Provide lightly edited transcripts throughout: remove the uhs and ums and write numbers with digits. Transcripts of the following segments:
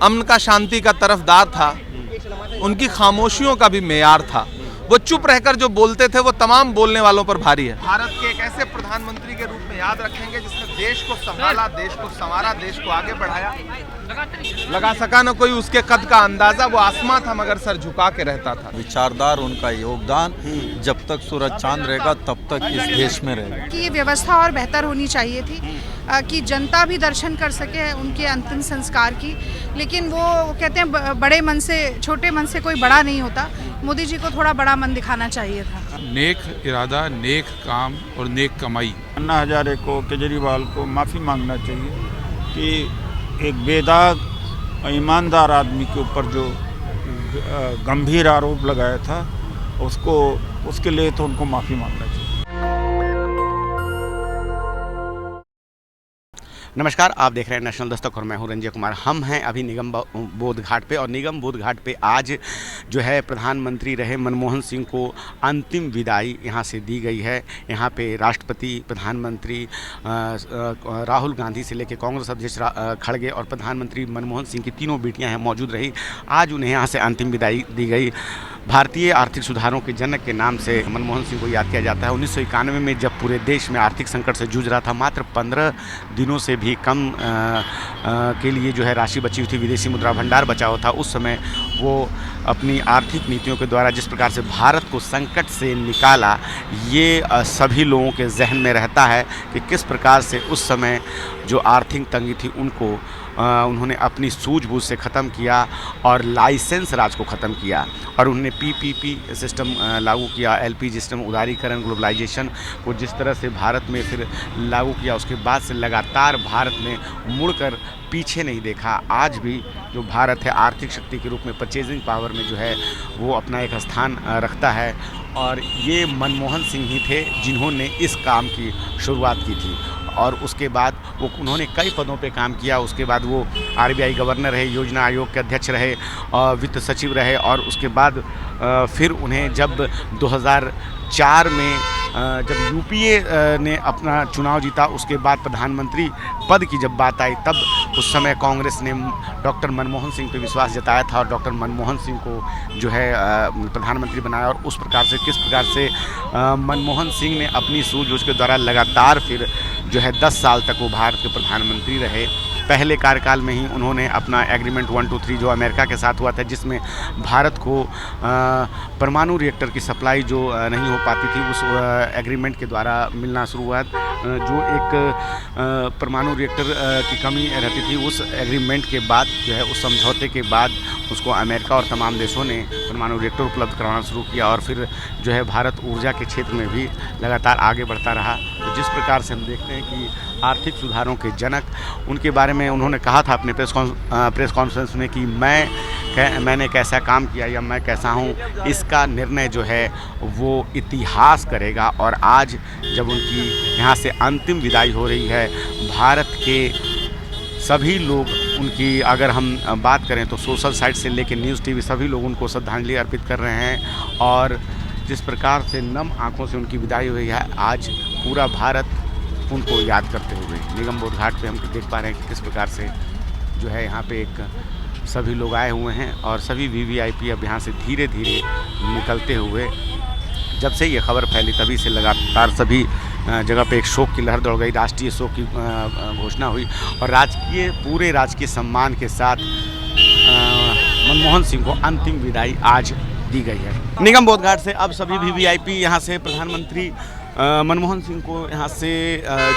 अमन का, शांति का तरफदार था, उनकी खामोशियों का भी मेयार था। वो चुप रहकर जो बोलते थे वो तमाम बोलने वालों पर भारी है। भारत के एक ऐसे प्रधानमंत्री के रूप में याद रखेंगे जिसने देश को संभाला, देश को संवारा, देश को आगे बढ़ाया। लगा सका न कोई उसके कद का अंदाजा, वो आसमां था मगर सर झुका के रहता था। विचारदार उनका योगदान जब तक सूरज चांद रहेगा तब तक इस देश में रहेगा। कि ये व्यवस्था और बेहतर होनी चाहिए थी कि जनता भी दर्शन कर सके उनके अंतिम संस्कार की, लेकिन वो कहते हैं बड़े मन से, छोटे मन से कोई बड़ा नहीं होता। मोदी जी को थोड़ा बड़ा मन दिखाना चाहिए था। नेक इरादा, नेक काम और नेक कमाई। अन्ना हजारे को, केजरीवाल को माफ़ी मांगना चाहिए कि एक बेदाग ईमानदार आदमी के ऊपर जो गंभीर आरोप लगाया था उसके लिए तो उनको माफ़ी मांगना चाहिए। नमस्कार, आप देख रहे हैं नेशनल दस्तक और मैं हूं रंजय कुमार। हम हैं अभी निगम बोध घाट पे और निगम बोध घाट पे आज जो है प्रधानमंत्री रहे मनमोहन सिंह को अंतिम विदाई यहाँ से दी गई है। यहाँ पे राष्ट्रपति, प्रधानमंत्री राहुल गांधी से लेकर कांग्रेस अध्यक्ष खड़गे और प्रधानमंत्री मनमोहन सिंह की तीनों बेटियाँ हैं मौजूद रही। आज उन्हें यहाँ से अंतिम विदाई दी गई। भारतीय आर्थिक सुधारों के जनक के नाम से मनमोहन सिंह को याद किया जाता है। 1991 में जब पूरे देश में आर्थिक संकट से जूझ रहा था, मात्र 15 दिनों से भी कम के लिए जो है राशि बची हुई थी, विदेशी मुद्रा भंडार बचा हुआ था। उस समय वो अपनी आर्थिक नीतियों के द्वारा जिस प्रकार से भारत को संकट से निकाला, ये सभी लोगों के जहन में रहता है कि किस प्रकार से उस समय जो आर्थिक तंगी थी उनको उन्होंने अपनी सूझबूझ से ख़त्म किया और लाइसेंस राज को ख़त्म किया और उन्होंने पीपीपी सिस्टम लागू किया, एलपीजी सिस्टम, उदारीकरण, ग्लोबलाइजेशन को जिस तरह से भारत में फिर लागू किया, उसके बाद से लगातार भारत ने मुड़कर पीछे नहीं देखा। आज भी जो भारत है आर्थिक शक्ति के रूप में, परचेजिंग पावर में जो है वो अपना एक स्थान रखता है और ये मनमोहन सिंह ही थे जिन्होंने इस काम की शुरुआत की थी और उसके बाद वो उन्होंने कई पदों पे काम किया। उसके बाद वो आरबीआई गवर्नर रहे, योजना आयोग के अध्यक्ष रहे, वित्त सचिव रहे और उसके बाद फिर उन्हें जब 2004 में जब यूपीए ने अपना चुनाव जीता, उसके बाद प्रधानमंत्री पद की जब बात आई तब उस समय कांग्रेस ने डॉक्टर मनमोहन सिंह पे विश्वास जताया था और डॉक्टर मनमोहन सिंह को जो है प्रधानमंत्री बनाया। और उस प्रकार से किस प्रकार से मनमोहन सिंह ने अपनी सूझबूझ के द्वारा लगातार फिर जो है 10 साल तक वो भारत के प्रधानमंत्री रहे। पहले कार्यकाल में ही उन्होंने अपना एग्रीमेंट 123 जो अमेरिका के साथ हुआ था, जिसमें भारत को परमाणु रिएक्टर की सप्लाई जो नहीं हो पाती थी, उस एग्रीमेंट के द्वारा मिलना शुरू हुआ। जो एक परमाणु रिएक्टर की कमी रहती थी, उस एग्रीमेंट के बाद जो है उस समझौते के बाद उसको अमेरिका और तमाम देशों ने परमाणु रिएक्टर उपलब्ध करवाना शुरू किया और फिर जो है भारत ऊर्जा के क्षेत्र में भी लगातार आगे बढ़ता रहा। तो जिस प्रकार से हम देखते हैं कि आर्थिक सुधारों के जनक, उनके बारे में उन्होंने कहा था अपने प्रेस कॉन्फ्रेंस में कि मैंने कैसा काम किया या मैं कैसा हूँ, इसका निर्णय जो है वो इतिहास करेगा। और आज जब उनकी यहाँ से अंतिम विदाई हो रही है, भारत के सभी लोग उनकी, अगर हम बात करें तो सोशल साइट से लेकर न्यूज़ टीवी, सभी लोग उनको श्रद्धांजलि अर्पित कर रहे हैं और जिस प्रकार से नम आँखों से उनकी विदाई हुई है, आज पूरा भारत उनको याद करते हुए निगम बोध घाट पे हम देख पा रहे हैं कि किस प्रकार से जो है यहाँ पे एक सभी लोग आए हुए हैं और सभी वीवीआईपी अब यहाँ से धीरे धीरे निकलते हुए, जब से ये खबर फैली तभी से लगातार सभी जगह पे एक शोक की लहर दौड़ गई, राष्ट्रीय शोक की घोषणा हुई और पूरे राजकीय सम्मान के साथ मनमोहन सिंह को अंतिम विदाई आज दी गई है। निगम बोध घाट से अब सभी वीवीआईपी यहाँ से प्रधानमंत्री मनमोहन सिंह को यहाँ से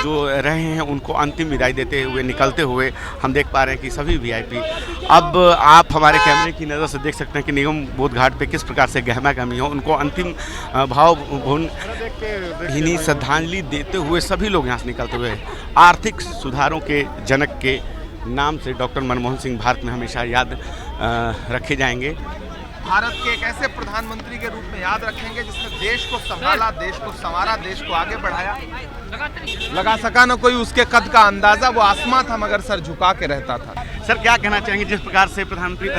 जो रहे हैं उनको अंतिम विदाई देते हुए निकलते हुए हम देख पा रहे हैं कि सभी वीआईपी, अब आप हमारे कैमरे की नज़र से देख सकते हैं कि निगम बोध घाट पे किस प्रकार से गहमा गहमी हो, उनको अंतिम भावभीनी श्रद्धांजलि देते हुए सभी लोग यहाँ से निकलते हुए आर्थिक सुधारों के जनक के नाम से डॉक्टर मनमोहन सिंह भारत में हमेशा याद रखे जाएंगे। भारत के एक ऐसे प्रधानमंत्री के रूप में याद रखेंगे जिसने देश को संभाला, देश को संवारा, देश को आगे बढ़ाया। लगा सका न कोई उसके कद का अंदाजा, वो आसमां था मगर सर झुका के रहता था। सर, क्या कहना चाहेंगे जिस प्रकार से प्रधानमंत्री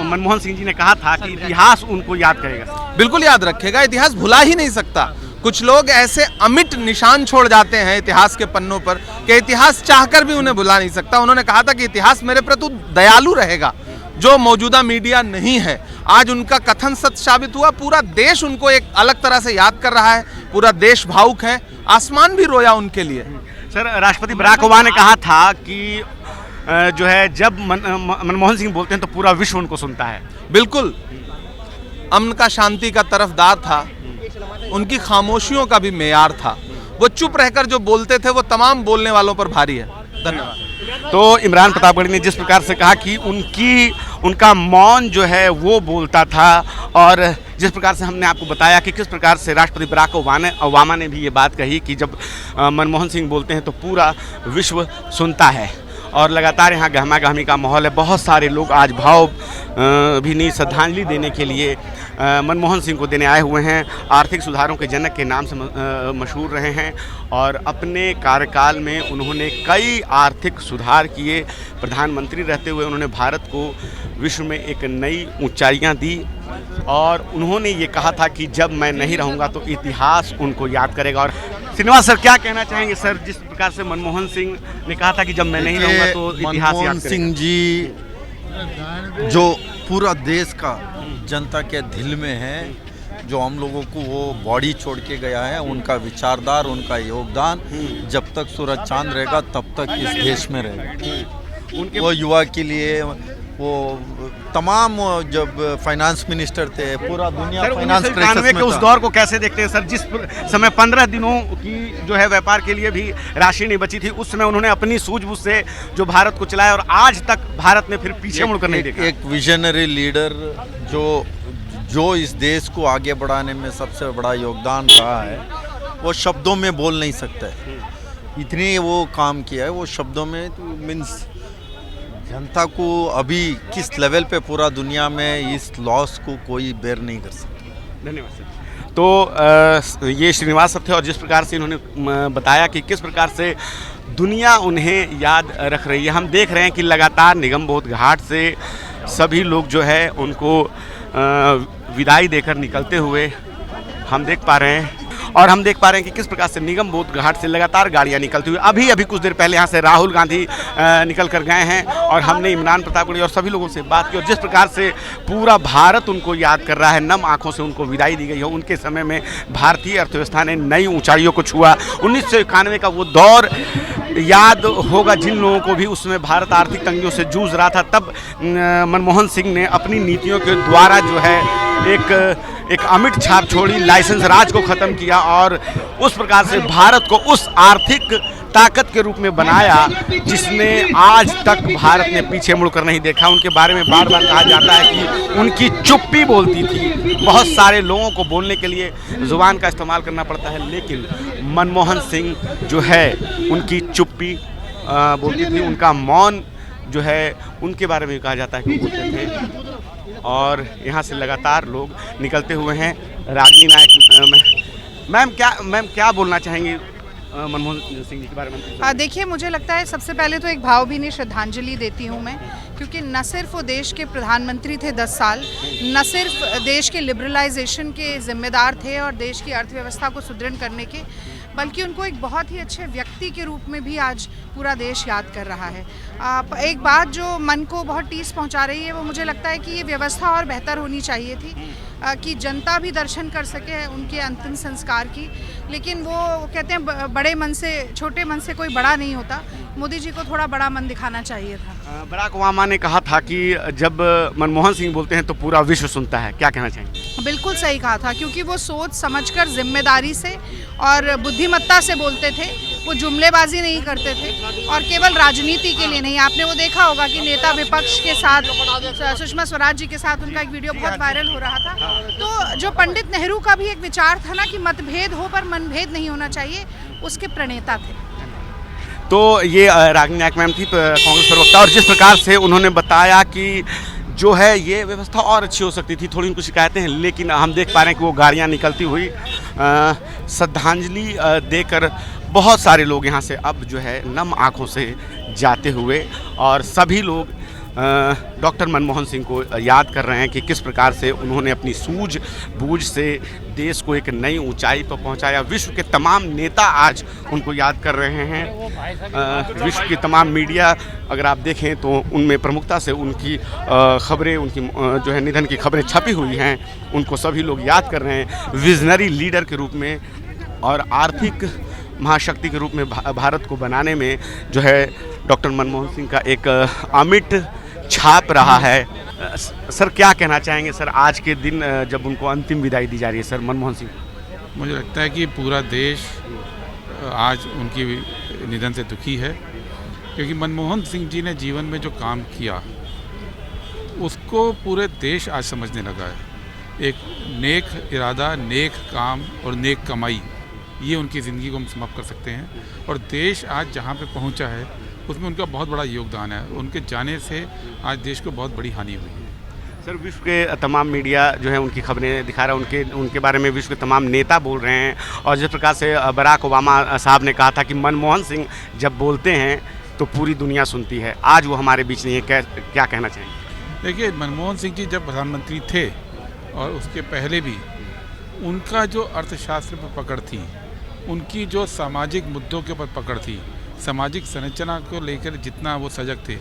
मनमोहन सिंह जी ने कहा था कि इतिहास उनको याद करेगा? बिल्कुल याद रखेगा, इतिहास भुला ही नहीं सकता। कुछ लोग ऐसे अमिट निशान छोड़ जाते हैं इतिहास के पन्नों पर कि इतिहास चाहकर भी उन्हें भुला नहीं सकता। उन्होंने कहा था कि इतिहास मेरे प्रति दयालु रहेगा, जो मौजूदा मीडिया नहीं है। आज उनका कथन सत्य साबित हुआ। पूरा देश उनको एक अलग तरह से याद कर रहा है, पूरा देश भावुक है, आसमान भी रोया उनके लिए। सर, राष्ट्रपति बराक ओबामा ने कहा था कि जो है जब मनमोहन सिंह बोलते हैं तो पूरा विश्व उनको सुनता है। बिल्कुल, अमन का, शांति का तरफदार था, उनकी खामोशियों का भी मेयार था। वो चुप रहकर जो बोलते थे वो तमाम बोलने वालों पर भारी है। धन्यवाद। तो इमरान प्रतापगढ़ी ने जिस प्रकार से कहा कि उनका मौन जो है वो बोलता था, और जिस प्रकार से हमने आपको बताया कि किस प्रकार से राष्ट्रपति बराक ओबामा ने भी ये बात कही कि जब मनमोहन सिंह बोलते हैं तो पूरा विश्व सुनता है, और लगातार यहाँ गहमा गहमी का माहौल है। बहुत सारे लोग आज भावभीनी श्रद्धांजलि देने के लिए मनमोहन सिंह को देने आए हुए हैं। आर्थिक सुधारों के जनक के नाम से मशहूर रहे हैं, और अपने कार्यकाल में उन्होंने कई आर्थिक सुधार किए। प्रधानमंत्री रहते हुए उन्होंने भारत को विश्व में एक नई ऊंचाइयां दी, और उन्होंने ये कहा था कि जब मैं नहीं रहूँगा तो इतिहास उनको याद करेगा। और श्रीनिवास सर, क्या कहना चाहेंगे सर, जिस प्रकार से मनमोहन सिंह ने कहा था कि जब मैं नहीं रहूँगा तो इतिहास याद करेगा? मनमोहन सिंह जी जो पूरा देश का जनता के दिल में है, जो हम लोगों को वो बॉडी छोड़ के गया है, उनका विचारधार, उनका योगदान जब तक सूरज चांद रहेगा तब तक इस देश में रहेगा। वो युवा के लिए, वो तमाम जब फाइनेंस मिनिस्टर थे, पूरा दुनिया फाइनेंस क्राइसिस में के उस दौर को कैसे देखते हैं सर, जिस समय 15 दिनों की जो है व्यापार के लिए भी राशि नहीं बची थी, उस समय उन्होंने अपनी सूझबूझ से जो भारत को चलाया, और आज तक भारत ने फिर पीछे मुड़कर नहीं देखा। एक विजनरी लीडर जो इस देश को आगे बढ़ाने में सबसे बड़ा योगदान रहा है, वो शब्दों में बोल नहीं सकता है। इतने वो काम किया है, वो शब्दों में तो मीन्स जनता को अभी किस लेवल पे पूरा दुनिया में इस लॉस को कोई बेयर नहीं कर सकता। धन्यवाद सर। तो ये श्रीनिवास सर थे, और जिस प्रकार से इन्होंने बताया कि किस प्रकार से दुनिया उन्हें याद रख रही है। हम देख रहे हैं कि लगातार निगम बोध घाट से सभी लोग जो है उनको विदाई देकर निकलते हुए हम देख पा रहे हैं, और हम देख पा रहे हैं कि किस प्रकार से निगम बोध घाट से लगातार गाड़ियां निकलती हुई, अभी कुछ देर पहले यहाँ से राहुल गांधी निकल कर गए हैं, और हमने इमरान प्रतापगढ़ी और सभी लोगों से बात की, और जिस प्रकार से पूरा भारत उनको याद कर रहा है, नम आंखों से उनको विदाई दी गई हो। उनके समय में भारतीय अर्थव्यवस्था ने नई ऊंचाइयों को छुआ। 1991 का वो दौर याद होगा जिन लोगों को भी, उसमें भारत आर्थिक तंगियों से जूझ रहा था। तब मनमोहन सिंह ने अपनी नीतियों के द्वारा जो है एक अमिट छाप छोड़ी, लाइसेंस राज को ख़त्म किया, और उस प्रकार से भारत को उस आर्थिक ताकत के रूप में बनाया जिसने आज तक भारत ने पीछे मुड़कर नहीं देखा। उनके बारे में बार बार कहा जाता है कि उनकी चुप्पी बोलती थी। बहुत सारे लोगों को बोलने के लिए ज़ुबान का इस्तेमाल करना पड़ता है, लेकिन मनमोहन सिंह जो है उनकी चुप्पी बोलती थी, उनका मौन जो है उनके बारे में कहा जाता है कि बोलते थे। और यहाँ से लगातार लोग निकलते हुए हैं। रागिनी नायक मैम क्या बोलना चाहेंगी मनमोहन सिंह जी के बारे में? देखिए, मुझे लगता है सबसे पहले तो एक भावभीनी श्रद्धांजलि देती हूँ मैं, क्योंकि न सिर्फ वो देश के प्रधानमंत्री थे 10 साल, न सिर्फ देश के लिबरलाइजेशन के जिम्मेदार थे और देश की अर्थव्यवस्था को सुदृढ़ करने के, बल्कि उनको एक बहुत ही अच्छे व्यक्ति के रूप में भी आज पूरा देश याद कर रहा है। एक बात जो मन को बहुत टीस पहुंचा रही है, वो मुझे लगता है कि ये व्यवस्था और बेहतर होनी चाहिए थी, कि जनता भी दर्शन कर सके उनके अंतिम संस्कार की। लेकिन वो कहते हैं बड़े मन से, छोटे मन से कोई बड़ा नहीं होता। मोदी जी को थोड़ा बड़ा मन दिखाना चाहिए था। बराक ओबामा ने कहा था कि जब मनमोहन सिंह बोलते हैं तो पूरा विश्व सुनता है, क्या कहना चाहेंगे? बिल्कुल सही कहा था, क्योंकि वो सोच समझकर, जिम्मेदारी से और बुद्धिमत्ता से बोलते थे। वो जुमलेबाजी नहीं करते थे, और केवल राजनीति के लिए नहीं। आपने वो देखा होगा कि नेता विपक्ष के साथ, सुषमा स्वराज जी के साथ उनका एक वीडियो बहुत वायरल हो रहा था। तो जो पंडित नेहरू का भी एक विचार था ना कि मतभेद हो पर मनभेद नहीं होना चाहिए, उसके प्रणेता थे। तो ये रागिनी नायक मैम थी, कांग्रेस प्रवक्ता, और जिस प्रकार से उन्होंने बताया कि जो है ये व्यवस्था और अच्छी हो सकती थी, थोड़ी उनको शिकायतें हैं, लेकिन हम देख पा रहे हैं कि वो गाड़ियाँ निकलती हुई श्रद्धांजलि देकर बहुत सारे लोग यहाँ से अब जो है नम आँखों से जाते हुए, और सभी लोग डॉक्टर मनमोहन सिंह को याद कर रहे हैं कि किस प्रकार से उन्होंने अपनी सूझबूझ से देश को एक नई ऊंचाई पर पहुंचाया। विश्व के तमाम नेता आज उनको याद कर रहे हैं। विश्व की तमाम मीडिया अगर आप देखें तो उनमें प्रमुखता से उनकी खबरें, उनकी जो है निधन की खबरें छपी हुई हैं। उनको सभी लोग याद कर रहे हैं विजनरी लीडर के रूप में और आर्थिक महाशक्ति के रूप में भारत को बनाने में जो है डॉक्टर मनमोहन सिंह का एक अमिट छाप रहा है। सर क्या कहना चाहेंगे सर आज के दिन जब उनको अंतिम विदाई दी जा रही है सर मनमोहन सिंह? मुझे लगता है कि पूरा देश आज उनकी निधन से दुखी है, क्योंकि मनमोहन सिंह जी ने जीवन में जो काम किया उसको पूरे देश आज समझने लगा है। एक नेक इरादा, नेक काम और नेक कमाई, ये उनकी ज़िंदगी को हम समाप्त कर सकते हैं। और देश आज जहाँ पे पहुँचा है उसमें उनका बहुत बड़ा योगदान है। उनके जाने से आज देश को बहुत बड़ी हानि हुई है। सर विश्व के तमाम मीडिया जो है उनकी खबरें दिखा रहा है, उनके बारे में विश्व के तमाम नेता बोल रहे हैं। और जिस प्रकार से बराक ओबामा साहब ने कहा था कि मनमोहन सिंह जब बोलते हैं तो पूरी दुनिया सुनती है, आज वो हमारे बीच नहीं है, क्या कहना चाहेंगे? देखिए, मनमोहन सिंह जी जब प्रधानमंत्री थे और उसके पहले भी उनका जो अर्थशास्त्र पर पकड़ थी, उनकी जो सामाजिक मुद्दों के ऊपर पकड़ थी, सामाजिक संरचना को लेकर जितना वो सजग थे,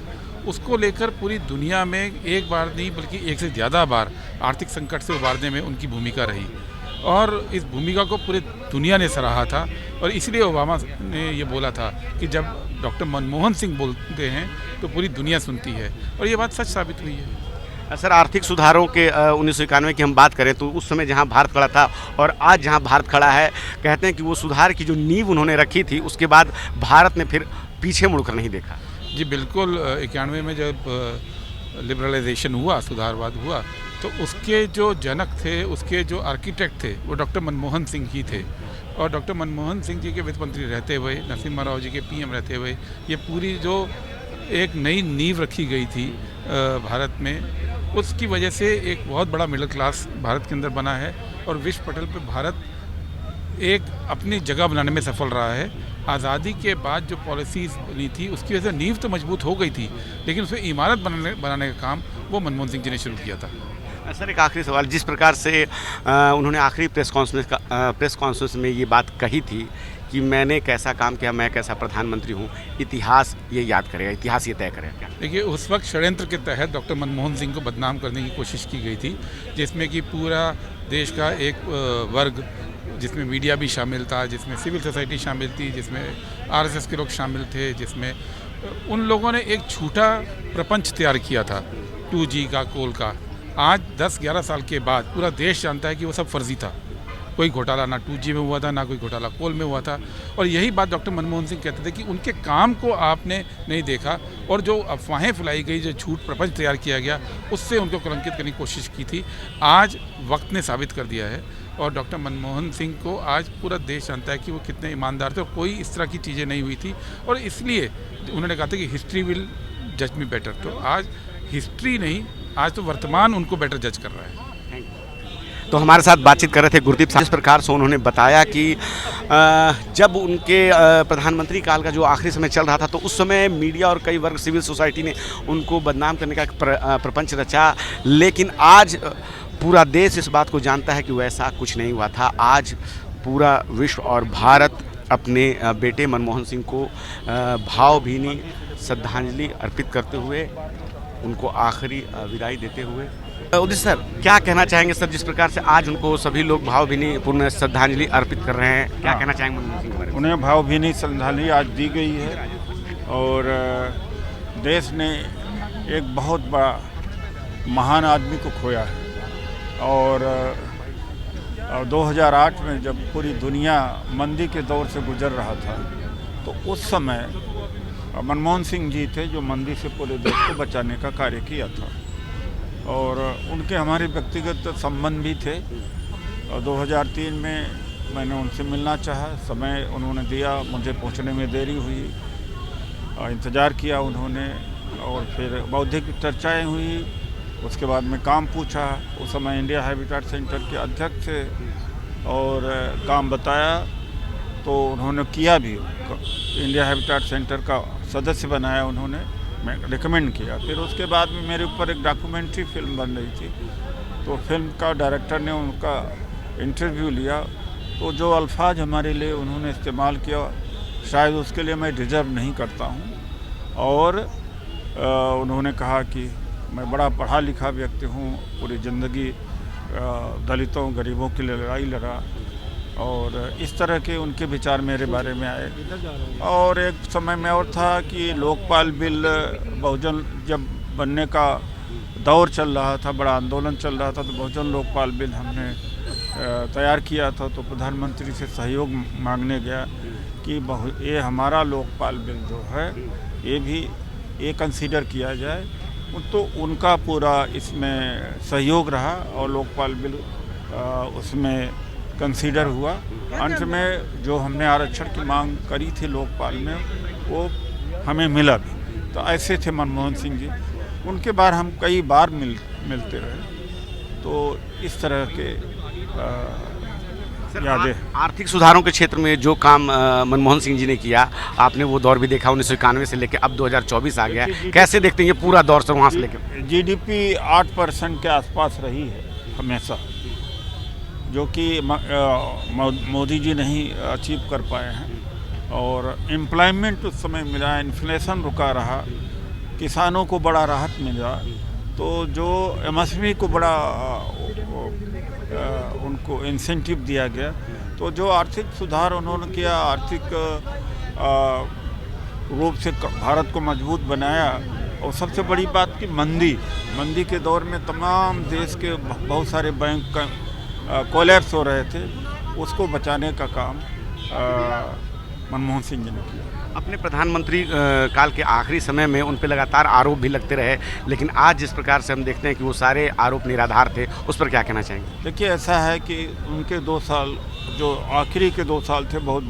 उसको लेकर पूरी दुनिया में एक बार नहीं बल्कि एक से ज़्यादा बार आर्थिक संकट से उबारने में उनकी भूमिका रही। और इस भूमिका को पूरी दुनिया ने सराहा था। और इसलिए ओबामा ने ये बोला था कि जब डॉक्टर मनमोहन सिंह बोलते हैं तो पूरी दुनिया सुनती है, और ये बात सच साबित हुई है। सर आर्थिक सुधारों के 1991 की हम बात करें तो उस समय जहां भारत खड़ा था और आज जहां भारत खड़ा है, कहते हैं कि वो सुधार की जो नींव उन्होंने रखी थी उसके बाद भारत ने फिर पीछे मुड़कर नहीं देखा। जी बिल्कुल, 91 में जब लिबरलाइजेशन हुआ, सुधारवाद हुआ, तो उसके जो जनक थे, उसके जो आर्किटेक्ट थे, वो डॉक्टर मनमोहन सिंह ही थे। और डॉक्टर मनमोहन सिंह जी के वित्त मंत्री रहते हुए, नरसिम्हा राव जी के पीएम रहते हुए, ये पूरी जो एक नई नींव रखी गई थी भारत में, उसकी वजह से एक बहुत बड़ा मिडिल क्लास भारत के अंदर बना है। और विश्व पटल पे भारत एक अपनी जगह बनाने में सफल रहा है। आज़ादी के बाद जो पॉलिसीज़ बनी थी उसकी वजह से नींव तो मजबूत हो गई थी, लेकिन उसमें इमारत बनाने का काम वो मनमोहन सिंह जी ने शुरू किया था। सर एक आखिरी सवाल, जिस प्रकार से उन्होंने आखिरी प्रेस कॉन्फ्रेंस में ये बात कही थी कि मैंने कैसा काम किया, मैं कैसा प्रधानमंत्री हूँ, इतिहास ये याद करेगा, इतिहास ये तय करेगा। देखिए, उस वक्त षड्यंत्र के तहत डॉक्टर मनमोहन सिंह को बदनाम करने की कोशिश की गई थी, जिसमें कि पूरा देश का एक वर्ग, जिसमें मीडिया भी शामिल था, जिसमें सिविल सोसाइटी शामिल थी, जिसमें आरएसएस के लोग शामिल थे, जिसमें उन लोगों ने एक झूठा प्रपंच तैयार किया था 2G का, कोल का। आज 10-11 साल के बाद पूरा देश जानता है कि वो सब फर्जी था। कोई घोटाला ना 2G में हुआ था, ना कोई घोटाला कोल में हुआ था। और यही बात डॉक्टर मनमोहन सिंह कहते थे कि उनके काम को आपने नहीं देखा, और जो अफवाहें फैलाई गई, जो झूठ प्रपंच तैयार किया गया, उससे उनको कलंकित करने की कोशिश की थी। आज वक्त ने साबित कर दिया है, और डॉक्टर मनमोहन सिंह को आज पूरा देश जानता है कि वो कितने ईमानदार थे, और कोई इस तरह की चीज़ें नहीं हुई थी। और इसलिए उन्होंने कहा था कि हिस्ट्री विल जज मी बेटर। तो आज हिस्ट्री नहीं, आज तो वर्तमान उनको बेटर जज कर रहा है। तो हमारे साथ बातचीत कर रहे थे गुरदीप साहब। इस प्रकार से उन्होंने बताया कि जब उनके प्रधानमंत्री काल का जो आखिरी समय चल रहा था, तो उस समय मीडिया और कई वर्ग सिविल सोसाइटी ने उनको बदनाम करने का प्रपंच रचा, लेकिन आज पूरा देश इस बात को जानता है कि वैसा कुछ नहीं हुआ था। आज पूरा विश्व और भारत अपने बेटे मनमोहन सिंह को भावभीनी श्रद्धांजलि अर्पित करते हुए, उनको आखिरी विदाई देते हुए। उदित सर क्या कहना चाहेंगे सर, जिस प्रकार से आज उनको सभी लोग भावभीनी पूर्ण श्रद्धांजलि अर्पित कर रहे हैं, क्या कहना चाहेंगे मनमोहन सिंह के बारे में? उन्हें भावभीनी श्रद्धांजलि आज दी गई है, और देश ने एक बहुत बड़ा महान आदमी को खोया है। और 2008 में जब पूरी दुनिया मंदी के दौर से गुजर रहा था, तो उस समय मनमोहन सिंह जी थे जो मंदी से पूरे देश को बचाने का कार्य किया था। और उनके हमारे व्यक्तिगत संबंध भी थे। और 2003 में मैंने उनसे मिलना चाहा, समय उन्होंने दिया, मुझे पहुंचने में देरी हुई, इंतज़ार किया उन्होंने, और फिर बौद्धिक चर्चाएं हुई। उसके बाद में काम पूछा, उस समय इंडिया हैबिटेट सेंटर के अध्यक्ष थे, और काम बताया तो उन्होंने किया भी। इंडिया हैबिटेट सेंटर का सदस्य बनाया उन्होंने, मैं रिकमेंड किया। फिर उसके बाद में मेरे ऊपर एक डॉक्यूमेंट्री फिल्म बन रही थी, तो फिल्म का डायरेक्टर ने उनका इंटरव्यू लिया, तो जो अल्फाज हमारे लिए उन्होंने इस्तेमाल किया शायद उसके लिए मैं डिज़र्व नहीं करता हूँ। और उन्होंने कहा कि मैं बड़ा पढ़ा लिखा व्यक्ति हूँ, पूरी ज़िंदगी दलितों गरीबों के लिए लड़ाई लड़ा, और इस तरह के उनके विचार मेरे बारे में आए। और एक समय में और था कि लोकपाल बिल बहुजन जब बनने का दौर चल रहा था, बड़ा आंदोलन चल रहा था, तो बहुजन लोकपाल बिल हमने तैयार किया था। तो प्रधानमंत्री से सहयोग मांगने गया कि ये हमारा लोकपाल बिल जो है ये भी ये कंसीडर किया जाए, तो उनका पूरा इसमें सहयोग रहा और लोकपाल बिल उसमें कंसीडर हुआ। अंत में जो हमने आरक्षण की मांग करी थी लोकपाल में वो हमें मिला भी। तो ऐसे थे मनमोहन सिंह जी, उनके बाद हम कई बार मिलते रहे। तो इस तरह के यादें। आर्थिक सुधारों के क्षेत्र में जो काम मनमोहन सिंह जी ने किया, आपने वो दौर भी देखा 1991 से लेकर अब 2024 आ गया, कैसे देखते हैं ये पूरा दौर से वहाँ से लेकर? जीडीपी 8% के आसपास रही है हमेशा, जो कि मोदी जी नहीं अचीव कर पाए हैं। और एम्प्लॉयमेंट उस समय मिला, इन्फ्लेशन रुका रहा, किसानों को बड़ा राहत मिला, तो जो एमएसएमई को बड़ा उनको इंसेंटिव दिया गया। तो जो आर्थिक सुधार उन्होंने किया, आर्थिक रूप से भारत को मजबूत बनाया। और सबसे बड़ी बात कि मंदी के दौर में तमाम देश के बहुत सारे बैंक का कोलैप्स हो रहे थे, उसको बचाने का काम मनमोहन सिंह जी ने किया। अपने प्रधानमंत्री काल के आखिरी समय में उन पर लगातार आरोप भी लगते रहे, लेकिन आज जिस प्रकार से हम देखते हैं कि वो सारे आरोप निराधार थे, उस पर क्या कहना चाहेंगे? देखिए, ऐसा है कि उनके 2 साल जो आखिरी के 2 साल थे बहुत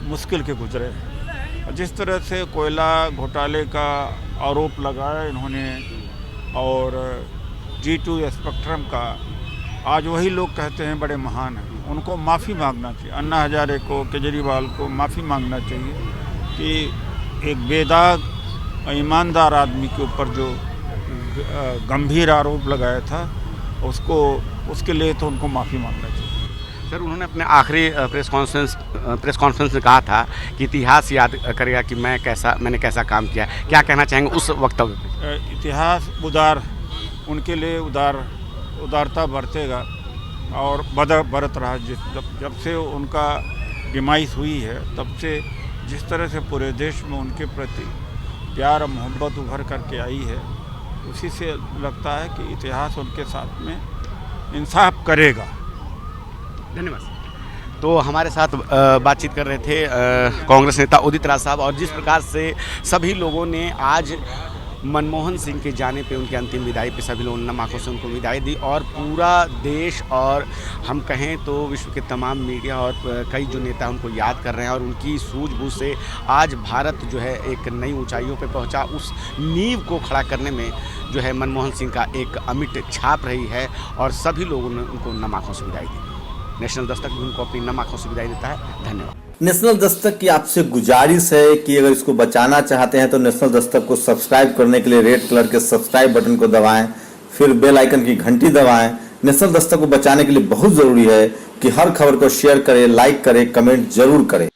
मुश्किल के गुजरे। जिस तरह से कोयला घोटाले का आरोप लगाया इन्होंने और G2 स्पेक्ट्रम का, आज वही लोग कहते हैं बड़े महान हैं। उनको माफ़ी मांगना चाहिए, अन्ना हजारे को, केजरीवाल को माफ़ी मांगना चाहिए कि एक बेदाग ईमानदार आदमी के ऊपर जो गंभीर आरोप लगाया था उसके लिए तो उनको माफ़ी मांगना चाहिए। सर, उन्होंने अपने आखिरी प्रेस कॉन्फ्रेंस में कहा था कि इतिहास याद करेगा कि मैंने कैसा काम किया। क्या कहना चाहेंगे उस वक्तव्य पे? इतिहास उनके लिए उदारता बरतेगा और बरत रहा। जब से उनका डिमाइस हुई है तब से जिस तरह से पूरे देश में उनके प्रति प्यार और मोहब्बत उभर करके आई है, उसी से लगता है कि इतिहास उनके साथ में इंसाफ करेगा। धन्यवाद। तो हमारे साथ बातचीत कर रहे थे कांग्रेस नेता उदित राज साहब, और जिस प्रकार से सभी लोगों ने आज मनमोहन सिंह के जाने पे, उनकी अंतिम विदाई पे सभी लोगों ने नम आंखों से उनको विदाई दी, और पूरा देश और हम कहें तो विश्व के तमाम मीडिया और कई जो नेता उनको याद कर रहे हैं। और उनकी सूझबूझ से आज भारत जो है एक नई ऊंचाइयों पे पहुंचा। उस नींव को खड़ा करने में जो है मनमोहन सिंह का एक अमिट छाप रही है, और सभी लोगों ने उनको नम आंखों से विदाई दी। नेशनल दस्तक भी उनको अपनी नम आंखों से विदाई देता है। धन्यवाद। नेशनल दस्तक की आपसे गुजारिश है कि अगर इसको बचाना चाहते हैं तो नेशनल दस्तक को सब्सक्राइब करने के लिए रेड कलर के सब्सक्राइब बटन को दबाएं, फिर बेल आइकन की घंटी दबाएं। नेशनल दस्तक को बचाने के लिए बहुत जरूरी है कि हर खबर को शेयर करें, लाइक करें, कमेंट जरूर करें।